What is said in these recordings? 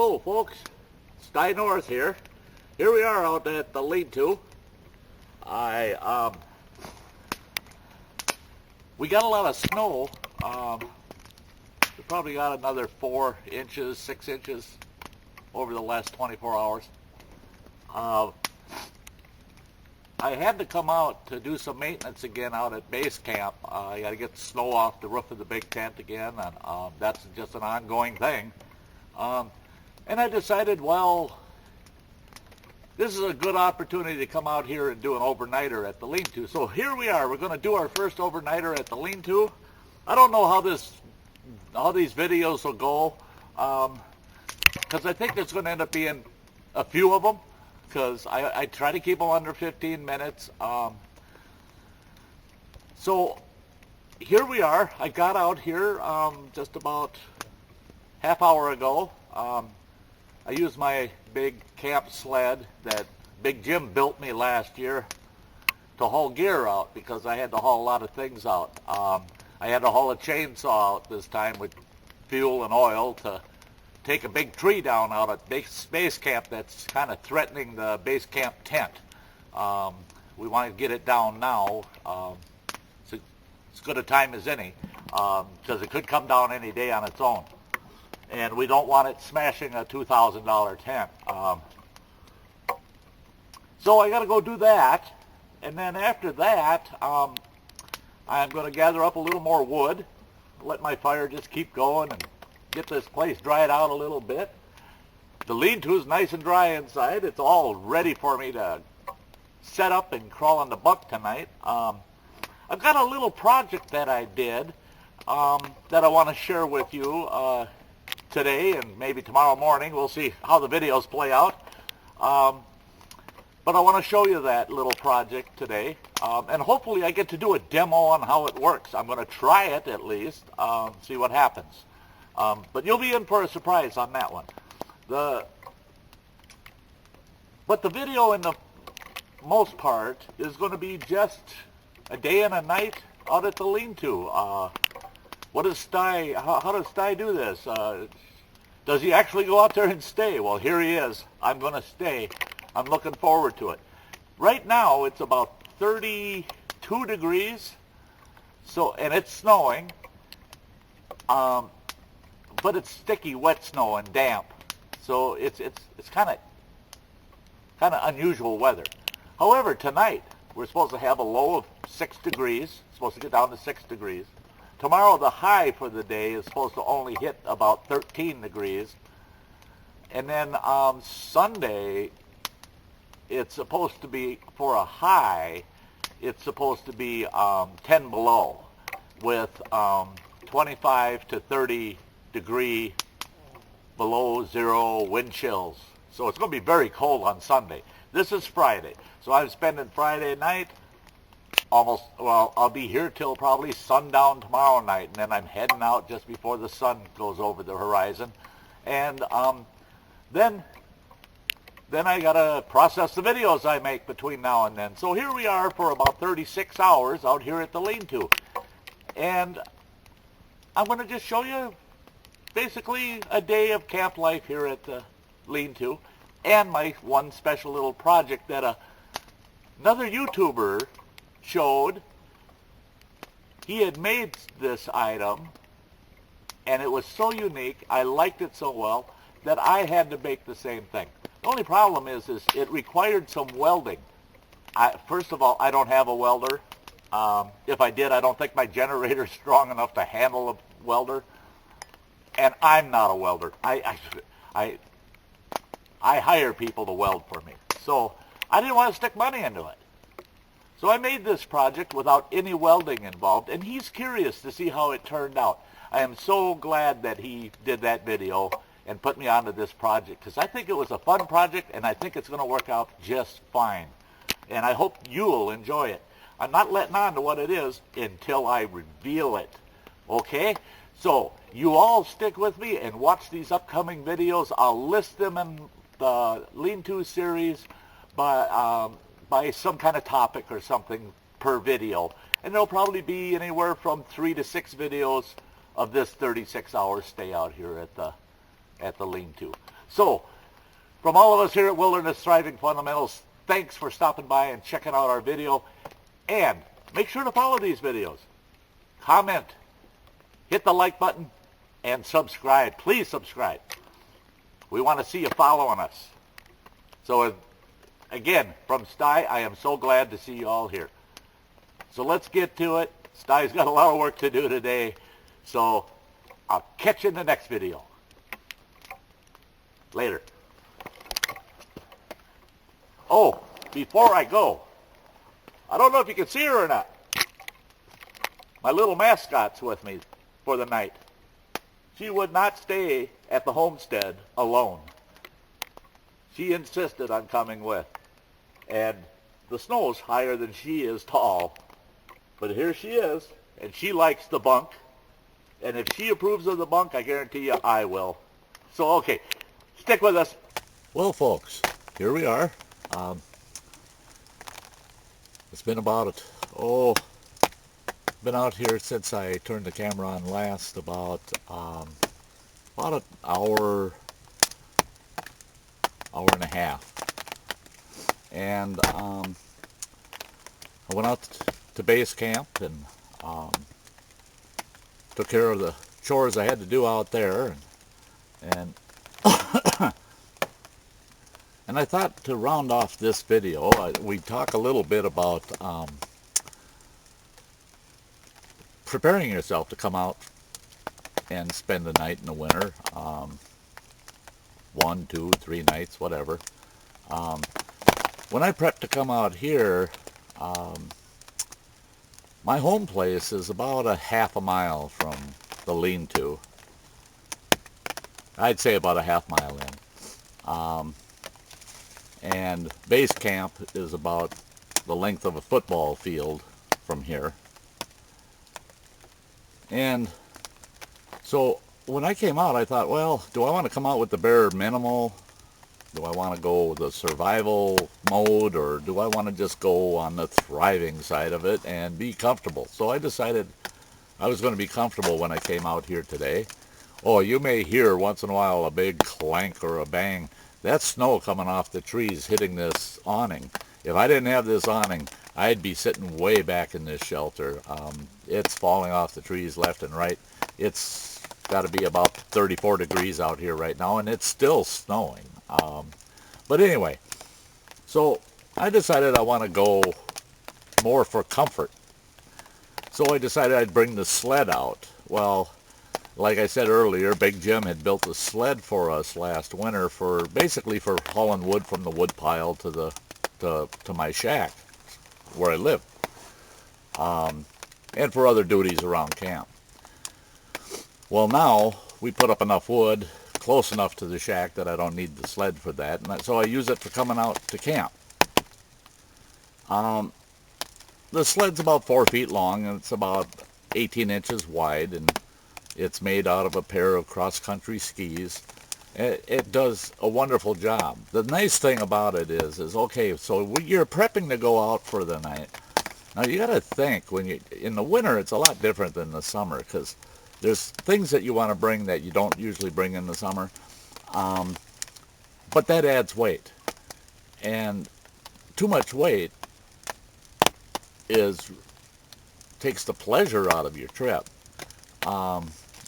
Hello folks, Sky North here. Here we are out at the lean-to. We got a lot of snow. We probably got another 4 inches, 6 inches over the last 24 hours. I had to come out to do some maintenance again out at base camp. I got to get the snow off the roof of the big tent again, and that's just an ongoing thing. And I decided, well, this is a good opportunity to come out here and do an overnighter at the lean-to. So here we are. We're going to do our first overnighter at the lean-to. I don't know how these videos will go, because I think there's going to end up being a few of them, because I try to keep them under 15 minutes. So here we are. I got out here just about half hour ago. I used my big camp sled that Big Jim built me last year to haul gear out, because I had to haul a lot of things out. I had to haul a chainsaw out this time with fuel and oil to take a big tree down out at base camp that's kind of threatening the base camp tent. We want to get it down now. It's as good a time as any, because it could come down any day on its own. And we don't want it smashing a $2,000 tent. So I got to go do that. And then after that, I'm going to gather up a little more wood, let my fire just keep going and get this place dried out a little bit. The lean-to is nice and dry inside. It's all ready for me to set up and crawl on the buck tonight. I've got a little project that I did that I want to share with you today and maybe tomorrow morning. We'll see how the videos play out. But I want to show you that little project today. And hopefully I get to do a demo on how it works. I'm going to try it at least, see what happens. But you'll be in for a surprise on that one. But the video in the most part is going to be just a day and a night out at the lean-to. What does Sty, how does Sty do this? Does he actually go out there and stay? Well, here he is. I'm going to stay. I'm looking forward to it. Right now, it's about 32 degrees, and it's snowing, but it's sticky, wet snow and damp. So it's kind of unusual weather. However, tonight we're supposed to have a low of 6 degrees. It's supposed to get down to 6 degrees. Tomorrow, the high for the day is supposed to only hit about 13 degrees. And then Sunday, it's supposed to be, for a high, it's supposed to be 10 below with 25 to 30 degree below zero wind chills. So it's going to be very cold on Sunday. This is Friday. So I'm spending Friday night I'll be here till probably sundown tomorrow night, and then I'm heading out just before the sun goes over the horizon. And then I gotta process the videos I make between now and then. So here we are for about 36 hours out here at the lean-to. And I'm gonna just show you basically a day of camp life here at the lean-to, and my one special little project that another YouTuber showed. He had made this item, and it was so unique, I liked it so well, that I had to make the same thing. The only problem is it required some welding. First of all, I don't have a welder. If I did, I don't think my generator's strong enough to handle a welder. And I'm not a welder. I hire people to weld for me. So I didn't want to stick money into it. So I made this project without any welding involved, and he's curious to see how it turned out. I am so glad that he did that video and put me onto this project, because I think it was a fun project, and I think it's going to work out just fine. And I hope you'll enjoy it. I'm not letting on to what it is until I reveal it. Okay? So you all stick with me and watch these upcoming videos. I'll list them in the lean-to series by some kind of topic or something per video. And there'll probably be anywhere from 3 to 6 videos of this 36-hour stay out here at the lean-to. So, from all of us here at Wilderness Thriving Fundamentals, thanks for stopping by and checking out our video. And make sure to follow these videos. Comment, hit the like button, and subscribe. Please subscribe. We want to see you following us. So, again, from Sty, I am so glad to see you all here. So let's get to it. Sty's got a lot of work to do today. So I'll catch you in the next video. Later. Oh, before I go, I don't know if you can see her or not. My little mascot's with me for the night. She would not stay at the homestead alone. She insisted on coming with. And the snow's higher than she is tall. But here she is, and she likes the bunk. And if she approves of the bunk, I guarantee you I will. So, okay, stick with us. Well, folks, here we are. It's been been out here since I turned the camera on last, about an hour and a half. And I went out to base camp and took care of the chores I had to do out there, and and I thought to round off this video, we'd talk a little bit about preparing yourself to come out and spend the night in the winter, 1, 2, 3 nights, whatever. When I prepped to come out here, my home place is about a half a mile from the lean-to. I'd say about a half mile in. And base camp is about the length of a football field from here. And so when I came out, I thought, well, do I want to come out with the bare minimal? Do I want to go the survival mode, or do I want to just go on the thriving side of it and be comfortable? So I decided I was going to be comfortable when I came out here today. Oh, you may hear once in a while a big clank or a bang. That's snow coming off the trees hitting this awning. If I didn't have this awning, I'd be sitting way back in this shelter. It's falling off the trees left and right. It's got to be about 34 degrees out here right now, and it's still snowing. But anyway, so I decided I want to go more for comfort. So I decided I'd bring the sled out. Well, like I said earlier, Big Jim had built a sled for us last winter basically for hauling wood from the wood pile to my shack where I live, and for other duties around camp. Well, now we put up enough wood close enough to the shack that I don't need the sled for that, and so I use it for coming out to camp. The sled's about 4 feet long, and it's about 18 inches wide, and it's made out of a pair of cross-country skis. It does a wonderful job. The nice thing about it is okay, so you're prepping to go out for the night. Now you got to think, in the winter it's a lot different than the summer, because there's things that you want to bring that you don't usually bring in the summer, but that adds weight, and too much weight takes the pleasure out of your trip.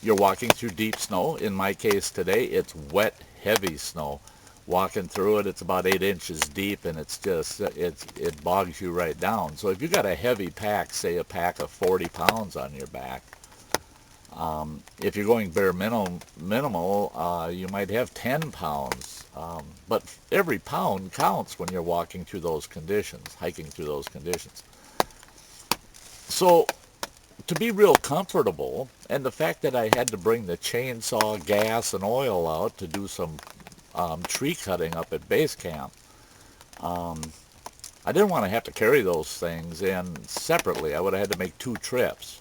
You're walking through deep snow. In my case today, it's wet, heavy snow. Walking through it, it's about 8 inches deep, and it bogs you right down. So if you got a heavy pack, say a pack of 40 pounds on your back, if you're going bare minimal, you might have 10 pounds. But every pound counts when you're walking through those conditions, hiking through those conditions. So to be real comfortable, and the fact that I had to bring the chainsaw, gas, and oil out to do some tree cutting up at base camp, I didn't want to have to carry those things in separately. I would have had to make 2 trips.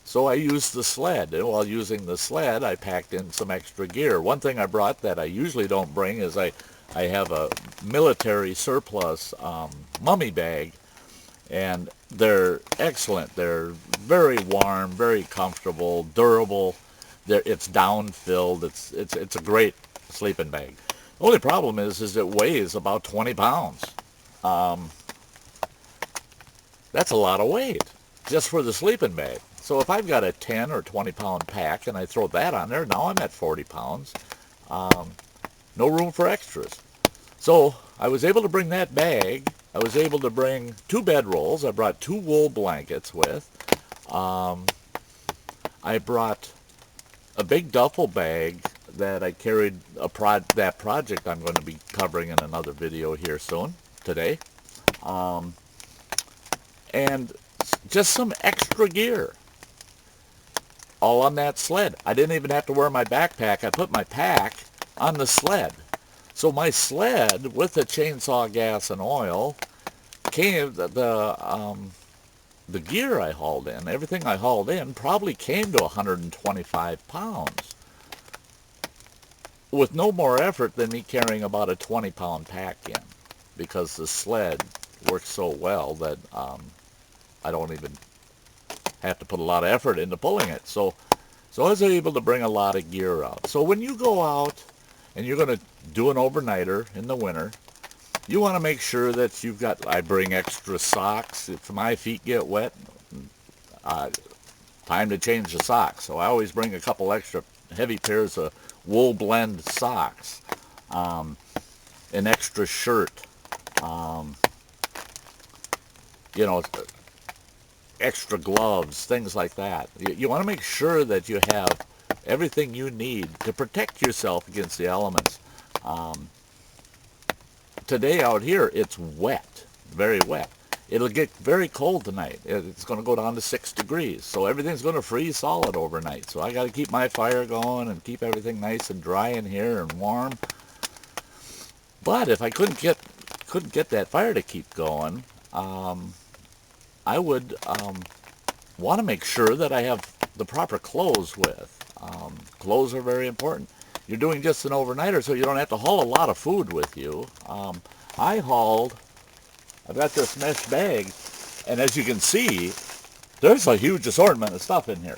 So I used the sled, and while using the sled, I packed in some extra gear. One thing I brought that I usually don't bring is I have a military surplus mummy bag, and they're excellent. They're very warm, very comfortable, durable. It's down-filled. It's a great sleeping bag. Only problem is it weighs about 20 pounds. Um, that's a lot of weight just for the sleeping bag. So if I've got a 10 or 20 pound pack and I throw that on there, now I'm at 40 pounds. Um, no room for extras. So I was able to bring that bag. I was able to bring 2 bedrolls. I brought 2 wool blankets with. I brought a big duffel bag that I carried that project I'm going to be covering in another video here soon, today. And just some extra gear. All on that sled. I didn't even have to wear my backpack. I put my pack on the sled. So my sled with the chainsaw gas and oil came, the gear I hauled in, everything I hauled in probably came to 125 pounds with no more effort than me carrying about a 20-pound pack in, because the sled works so well that I don't even have to put a lot of effort into pulling it. So I was able to bring a lot of gear out. So when you go out and you're going to do an overnighter in the winter, you want to make sure that you've got, I bring extra socks. If my feet get wet, time to change the socks. So I always bring a couple extra heavy pairs of wool blend socks, an extra shirt, you know, extra gloves, things like that. You want to make sure that you have everything you need to protect yourself against the elements. Today out here, it's wet, very wet. It'll get very cold tonight. It's going to go down to 6 degrees. So everything's going to freeze solid overnight. So I got to keep my fire going and keep everything nice and dry in here and warm. But if I couldn't get that fire to keep going, I would want to make sure that I have the proper clothes with. Clothes are very important. You're doing just an overnighter, so you don't have to haul a lot of food with you. I've got this mesh bag, and as you can see, there's a huge assortment of stuff in here.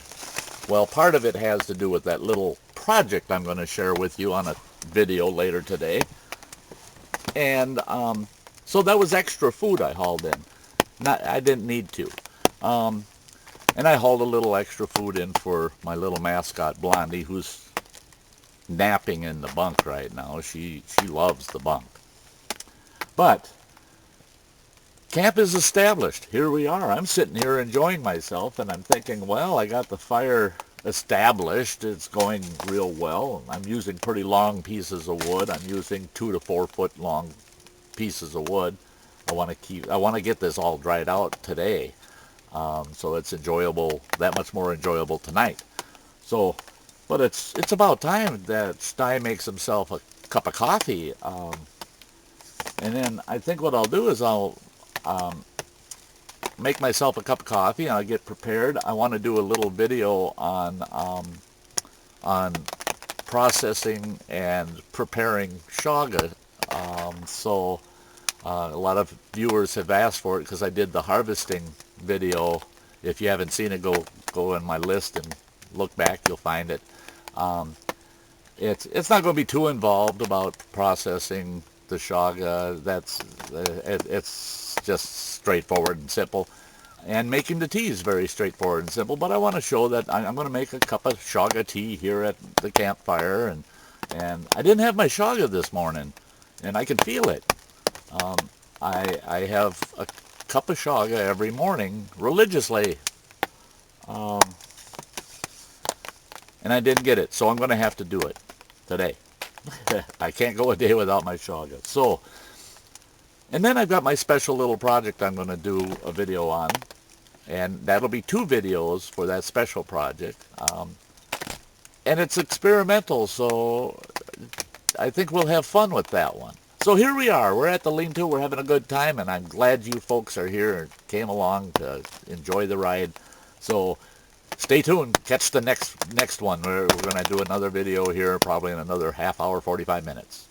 Well, part of it has to do with that little project I'm going to share with you on a video later today. And so that was extra food I hauled in. I didn't need to. And I hauled a little extra food in for my little mascot, Blondie, who's napping in the bunk right now. She loves the bunk. But camp is established. Here we are. I'm sitting here enjoying myself, and I'm thinking, well, I got the fire established. It's going real well. I'm using pretty long pieces of wood. I'm using 2 to 4 foot long pieces of wood. I want to get this all dried out today, so it's enjoyable, that much more enjoyable tonight. So, but it's about time that Sty makes himself a cup of coffee, and then I think what I'll do is I'll make myself a cup of coffee and I'll get prepared. I want to do a little video on processing and preparing shaga. So a lot of viewers have asked for it because I did the harvesting video. If you haven't seen it, go in my list and look back. You'll find it. It's not going to be too involved about processing the shaga. It's just straightforward and simple. And making the tea is very straightforward and simple. But I want to show that I'm going to make a cup of shaga tea here at the campfire. And I didn't have my shaga this morning, and I can feel it. I have a cup of shaga every morning religiously. And I didn't get it, so I'm going to have to do it today. I can't go a day without my shaga. So, and then I've got my special little project I'm going to do a video on, and that'll be 2 videos for that special project. And it's experimental, so I think we'll have fun with that one. So here we are. We're at the lean-to. We're having a good time, and I'm glad you folks are here and came along to enjoy the ride. So stay tuned. Catch the next one. We're going to do another video here probably in another half hour, 45 minutes.